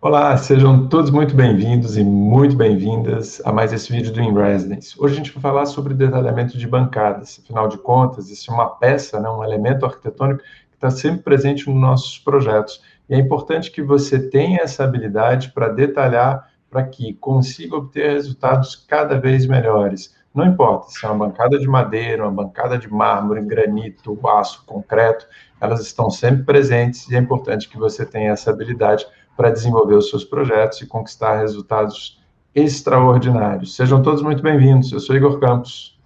Olá, sejam todos muito bem-vindos e muito bem-vindas a mais esse vídeo do InResidence. Hoje a gente vai falar sobre detalhamento de bancadas. Afinal de contas, isso é uma peça, né, um elemento arquitetônico que está sempre presente nos nossos projetos. E é importante que você tenha essa habilidade para detalhar, para que consiga obter resultados cada vez melhores. Não importa se é uma bancada de madeira, uma bancada de mármore, granito, aço, concreto, elas estão sempre presentes e é importante que você tenha essa habilidade para desenvolver os seus projetos e conquistar resultados extraordinários. Sejam todos muito bem-vindos. Eu sou Igor Campos.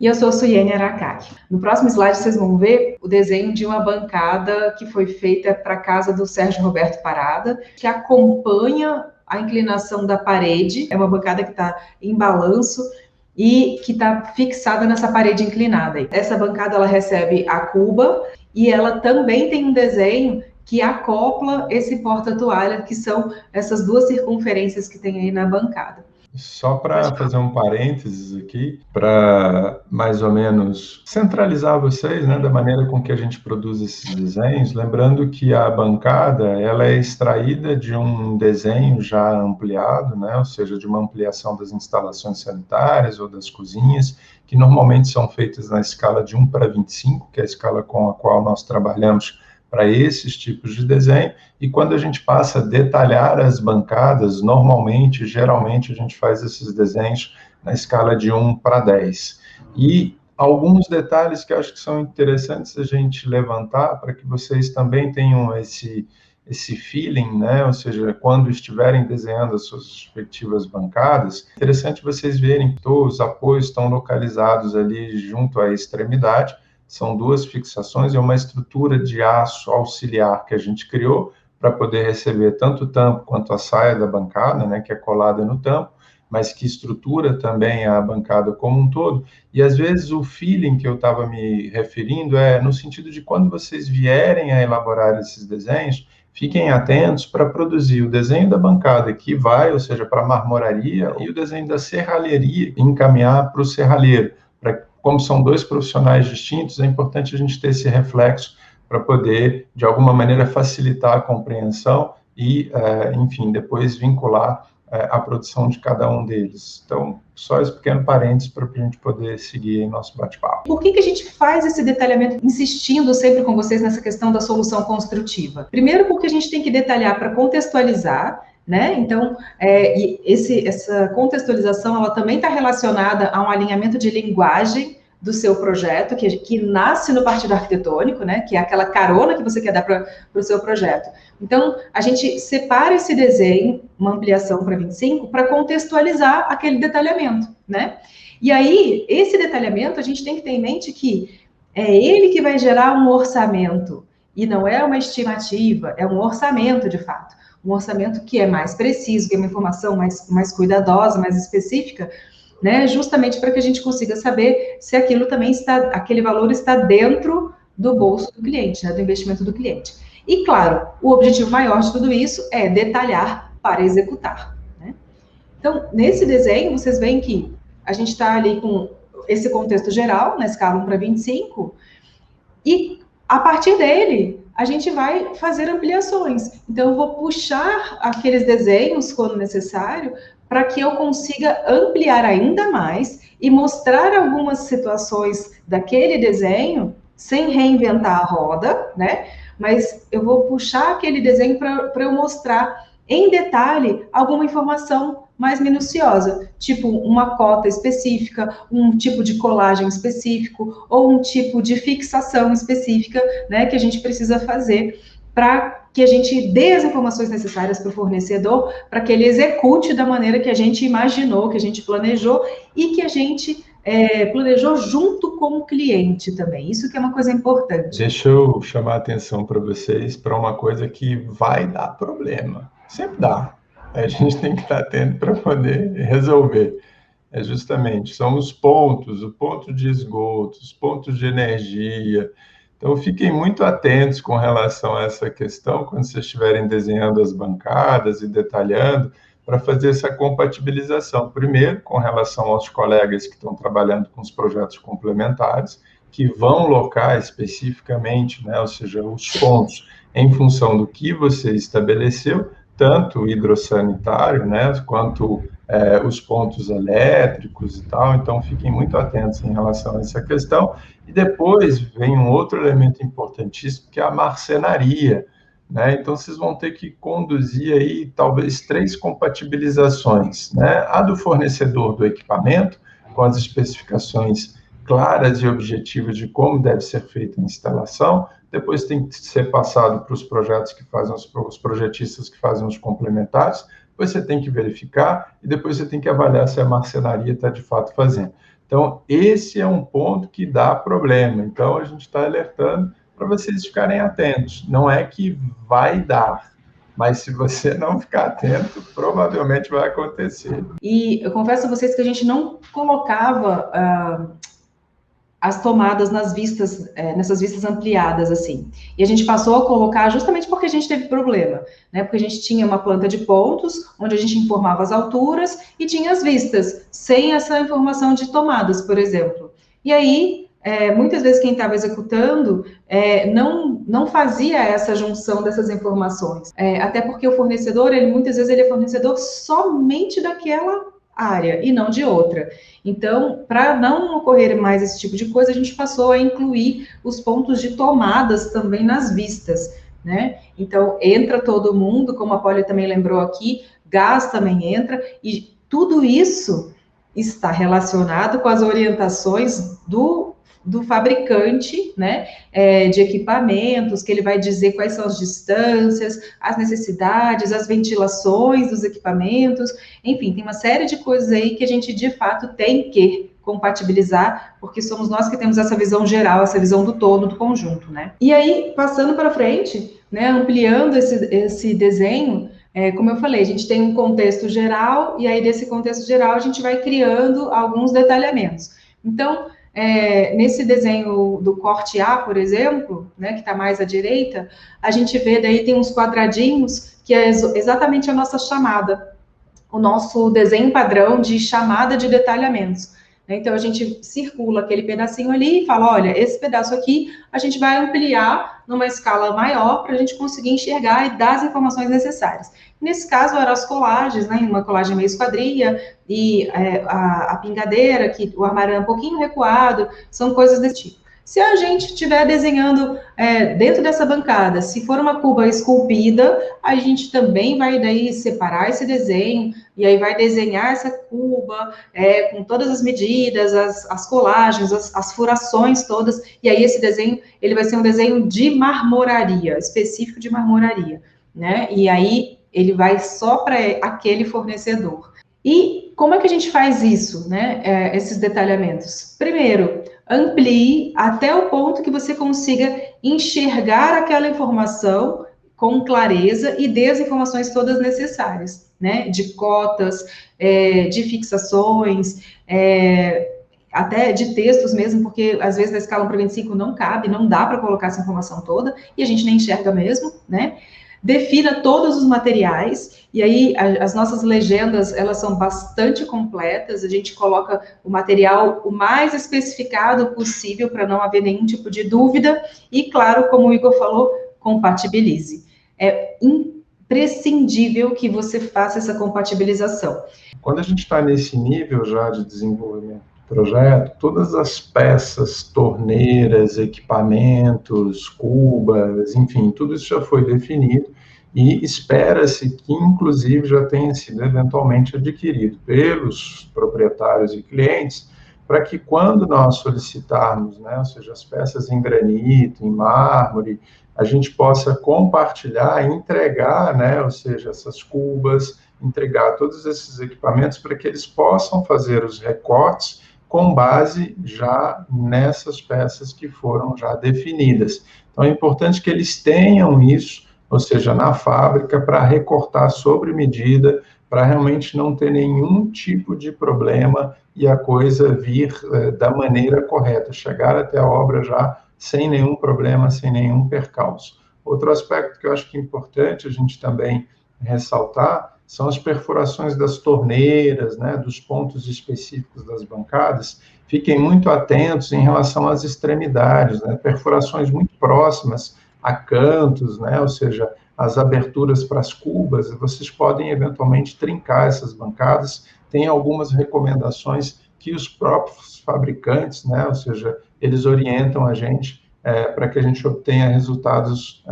E eu sou Suiene Aracaki. No próximo slide vocês vão ver o desenho de uma bancada que foi feita para a casa do Sérgio Roberto Parada, que acompanha a inclinação da parede. É uma bancada que está em balanço e que está fixada nessa parede inclinada. Essa bancada ela recebe a cuba e ela também tem um desenho que acopla esse porta-toalha, que são essas duas circunferências que tem aí na bancada. Só para fazer um parênteses aqui, para mais ou menos centralizar vocês, né, da maneira com que a gente produz esses desenhos, lembrando que a bancada ela é extraída de um desenho já ampliado, né, ou seja, de uma ampliação das instalações sanitárias ou das cozinhas, que normalmente são feitas na escala de 1:25, que é a escala com a qual nós trabalhamos para esses tipos de desenho, e quando a gente passa a detalhar as bancadas, normalmente, geralmente, a gente faz esses desenhos na escala de 1:10. E alguns detalhes que eu acho que são interessantes a gente levantar, para que vocês também tenham esse feeling, né? Ou seja, quando estiverem desenhando as suas respectivas bancadas, é interessante vocês verem que os apoios estão localizados ali junto à extremidade. São duas fixações, é uma estrutura de aço auxiliar que a gente criou para poder receber tanto o tampo quanto a saia da bancada, né, que é colada no tampo, mas que estrutura também a bancada como um todo. E às vezes o feeling que eu estava me referindo é no sentido de quando vocês vierem a elaborar esses desenhos, fiquem atentos para produzir o desenho da bancada que vai, ou seja, para a marmoraria, e o desenho da serralheria, encaminhar para o serralheiro, como são dois profissionais distintos, é importante a gente ter esse reflexo para poder, de alguma maneira, facilitar a compreensão e, enfim, depois vincular a produção de cada um deles. Então, só esse pequeno parênteses para a gente poder seguir em nosso bate-papo. Por que a gente faz esse detalhamento, insistindo sempre com vocês nessa questão da solução construtiva? Primeiro, porque a gente tem que detalhar para contextualizar, né? Então, essa contextualização, ela também está relacionada a um alinhamento de linguagem do seu projeto, que nasce no partido arquitetônico, né? Que é aquela carona que você quer dar para o seu projeto. Então, a gente separa esse desenho, uma ampliação para 25, para contextualizar aquele detalhamento, né? E aí, esse detalhamento, a gente tem que ter em mente que é ele que vai gerar um orçamento, e não é uma estimativa, é um orçamento de fato. Um orçamento que é mais preciso, que é uma informação mais cuidadosa, mais específica, né? Justamente para que a gente consiga saber se aquilo também aquele valor está dentro do bolso do cliente, né? Do investimento do cliente. E, claro, o objetivo maior de tudo isso é detalhar para executar, né? Então, nesse desenho, vocês veem que a gente está ali com esse contexto geral, na escala 1:25, e a partir dele, a gente vai fazer ampliações. Então, eu vou puxar aqueles desenhos, quando necessário, para que eu consiga ampliar ainda mais e mostrar algumas situações daquele desenho, sem reinventar a roda, né? Mas eu vou puxar aquele desenho para eu mostrar em detalhe alguma informação mais minuciosa, tipo uma cota específica, um tipo de colagem específico ou um tipo de fixação específica, né, que a gente precisa fazer para que a gente dê as informações necessárias para o fornecedor, para que ele execute da maneira que a gente imaginou, que a gente planejou e que a gente planejou junto com o cliente também. Isso que é uma coisa importante. Deixa eu chamar a atenção para vocês para uma coisa que vai dar problema. Sempre dá. A gente tem que estar atento para poder resolver. É justamente, são os pontos, o ponto de esgoto, os pontos de energia. Então, fiquem muito atentos com relação a essa questão, quando vocês estiverem desenhando as bancadas e detalhando, para fazer essa compatibilização. Primeiro, com relação aos colegas que estão trabalhando com os projetos complementares, que vão locar especificamente, né, ou seja, os pontos em função do que você estabeleceu, tanto o hidrossanitário, né, quanto os pontos elétricos e tal, então fiquem muito atentos em relação a essa questão. E depois vem um outro elemento importantíssimo, que é a marcenaria, né? Então vocês vão ter que conduzir aí talvez 3 compatibilizações, né? A do fornecedor do equipamento, com as especificações claras e objetivas de como deve ser feita a instalação. Depois tem que ser passado para os projetos que fazem, os projetistas que fazem os complementares. Depois você tem que verificar e depois você tem que avaliar se a marcenaria está de fato fazendo. Então, esse é um ponto que dá problema. Então, a gente está alertando para vocês ficarem atentos. Não é que vai dar, mas se você não ficar atento, provavelmente vai acontecer. E eu confesso a vocês que a gente não colocava as tomadas nas vistas, nessas vistas ampliadas, assim. E a gente passou a colocar justamente porque a gente teve problema, né? Porque a gente tinha uma planta de pontos, onde a gente informava as alturas, e tinha as vistas, sem essa informação de tomadas, por exemplo. E aí, muitas vezes quem estava executando não fazia essa junção dessas informações. Até porque o fornecedor, muitas vezes ele é fornecedor somente daquela área e não de outra. Então, para não ocorrer mais esse tipo de coisa, a gente passou a incluir os pontos de tomadas também nas vistas, né? Então, entra todo mundo, como a Polly também lembrou aqui, gás também entra, e tudo isso está relacionado com as orientações do fabricante, né, de equipamentos, que ele vai dizer quais são as distâncias, as necessidades, as ventilações dos equipamentos, enfim, tem uma série de coisas aí que a gente, de fato, tem que compatibilizar, porque somos nós que temos essa visão geral, essa visão do todo, do conjunto, né. E aí, passando para frente, né, ampliando esse desenho, como eu falei, a gente tem um contexto geral, e aí desse contexto geral a gente vai criando alguns detalhamentos. Então, nesse desenho do corte A, por exemplo, né, que está mais à direita, a gente vê daí tem uns quadradinhos que é exatamente a nossa chamada, o nosso desenho padrão de chamada de detalhamentos. Então, a gente circula aquele pedacinho ali e fala, olha, esse pedaço aqui a gente vai ampliar numa escala maior para a gente conseguir enxergar e dar as informações necessárias. Nesse caso, eram as colagens, né, uma colagem meio esquadrilha, e a pingadeira, que o armário é um pouquinho recuado, são coisas desse tipo. Se a gente estiver desenhando dentro dessa bancada, se for uma cuba esculpida, a gente também vai daí separar esse desenho, e aí vai desenhar essa cuba com todas as medidas, as colagens, as furações todas, e aí esse desenho, ele vai ser um desenho de marmoraria, específico de marmoraria, né? E aí ele vai só para aquele fornecedor. E como é que a gente faz isso, né? Esses detalhamentos? Primeiro, amplie até o ponto que você consiga enxergar aquela informação com clareza e dê as informações todas necessárias, né? De cotas, de fixações, até de textos mesmo, porque às vezes na escala 1 para 25 não cabe, não dá para colocar essa informação toda, e a gente nem enxerga mesmo, né? Defina todos os materiais, e aí as nossas legendas, elas são bastante completas, a gente coloca o material o mais especificado possível, para não haver nenhum tipo de dúvida, e claro, como o Igor falou, compatibilize. É imprescindível que você faça essa compatibilização. Quando a gente está nesse nível já de desenvolvimento do projeto, todas as peças, torneiras, equipamentos, cubas, enfim, tudo isso já foi definido e espera-se que, inclusive, já tenha sido eventualmente adquirido pelos proprietários e clientes, para que quando nós solicitarmos, né, ou seja, as peças em granito, em mármore, a gente possa compartilhar, entregar, né, ou seja, essas cubas, entregar todos esses equipamentos para que eles possam fazer os recortes com base já nessas peças que foram já definidas. Então, é importante que eles tenham isso, ou seja, na fábrica, para recortar sobre medida, para realmente não ter nenhum tipo de problema e a coisa vir da maneira correta, chegar até a obra já sem nenhum problema, sem nenhum percalço. Outro aspecto que eu acho que é importante a gente também ressaltar são as perfurações das torneiras, né, dos pontos específicos das bancadas. Fiquem muito atentos em relação às extremidades, né, perfurações muito próximas a cantos, né, ou seja, as aberturas para as cubas, vocês podem eventualmente trincar essas bancadas. Tem algumas recomendações que os próprios fabricantes, né, ou seja, eles orientam a gente para que a gente obtenha resultados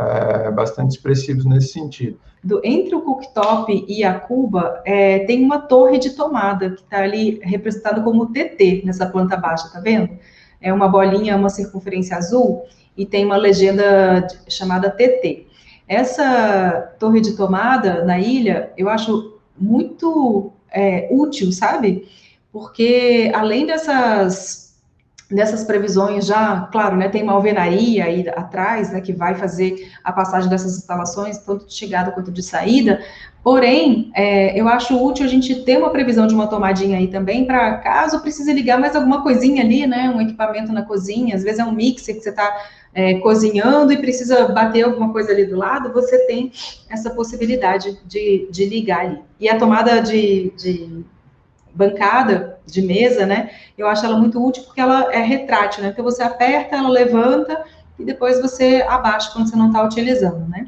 bastante expressivos nesse sentido. Entre o cooktop e a cuba, tem uma torre de tomada, que está ali representada como TT, nessa planta baixa, tá vendo? É uma bolinha, uma circunferência azul, e tem uma legenda chamada TT. Essa torre de tomada na ilha, eu acho muito útil, sabe? Porque além dessas previsões já, claro, né, tem uma alvenaria aí atrás, né, que vai fazer a passagem dessas instalações, tanto de chegada quanto de saída, porém, eu acho útil a gente ter uma previsão de uma tomadinha aí também, para caso precise ligar mais alguma coisinha ali, né, um equipamento na cozinha, às vezes é um mixer que você está cozinhando e precisa bater alguma coisa ali do lado, você tem essa possibilidade de ligar ali. E a tomada de bancada, de mesa, né, eu acho ela muito útil porque ela é retrátil, né, então você aperta, ela levanta e depois você abaixa quando você não está utilizando, né.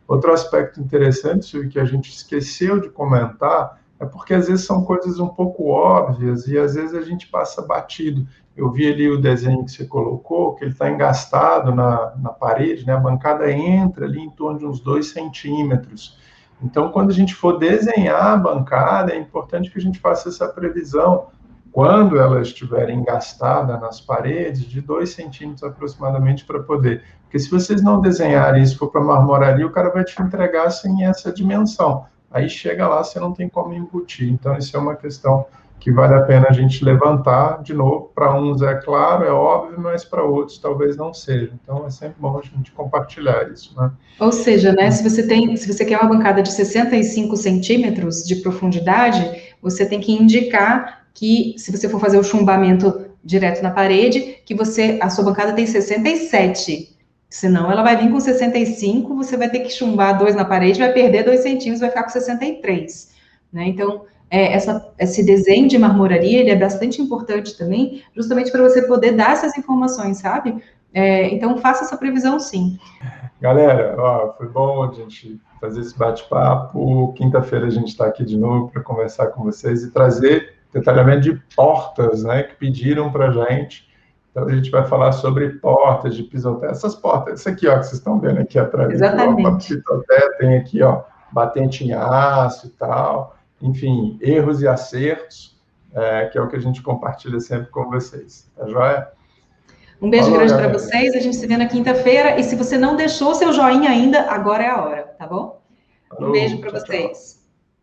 Outro aspecto interessante que a gente esqueceu de comentar é porque às vezes são coisas um pouco óbvias e às vezes a gente passa batido. Eu vi ali o desenho que você colocou, que ele está engastado na parede, né, a bancada entra ali em torno de uns 2 centímetros. Então, quando a gente for desenhar a bancada, é importante que a gente faça essa previsão, quando ela estiver engastada nas paredes, de 2 centímetros aproximadamente para poder. Porque se vocês não desenharem isso, for para marmoraria, o cara vai te entregar sem essa dimensão. Aí chega lá, você não tem como embutir. Então, isso é uma questão que vale a pena a gente levantar, de novo, para uns é claro, é óbvio, mas para outros talvez não seja. Então, é sempre bom a gente compartilhar isso, né? Ou seja, né, se você quer uma bancada de 65 centímetros de profundidade, você tem que indicar que, se você for fazer o chumbamento direto na parede, que a sua bancada tem 67. Senão, ela vai vir com 65, você vai ter que chumbar 2 na parede, vai perder 2 centímetros, vai ficar com 63. Né? Então, esse desenho de marmoraria, ele é bastante importante também, justamente para você poder dar essas informações, sabe? Então, faça essa previsão, sim. Galera, foi bom a gente fazer esse bate-papo. Quinta-feira a gente está aqui de novo para conversar com vocês e trazer detalhamento de portas, né, que pediram para a gente. Então, a gente vai falar sobre portas de pisoté. Essas portas, essa aqui, ó, que vocês estão vendo aqui atrás. Exatamente. Pisoté, tem aqui, ó, batente em aço e tal. Enfim, erros e acertos, que é o que a gente compartilha sempre com vocês. Tá joia? Um beijo grande para vocês, a gente se vê na quinta-feira, e se você não deixou seu joinha ainda, agora é a hora, tá bom? Um beijo para vocês.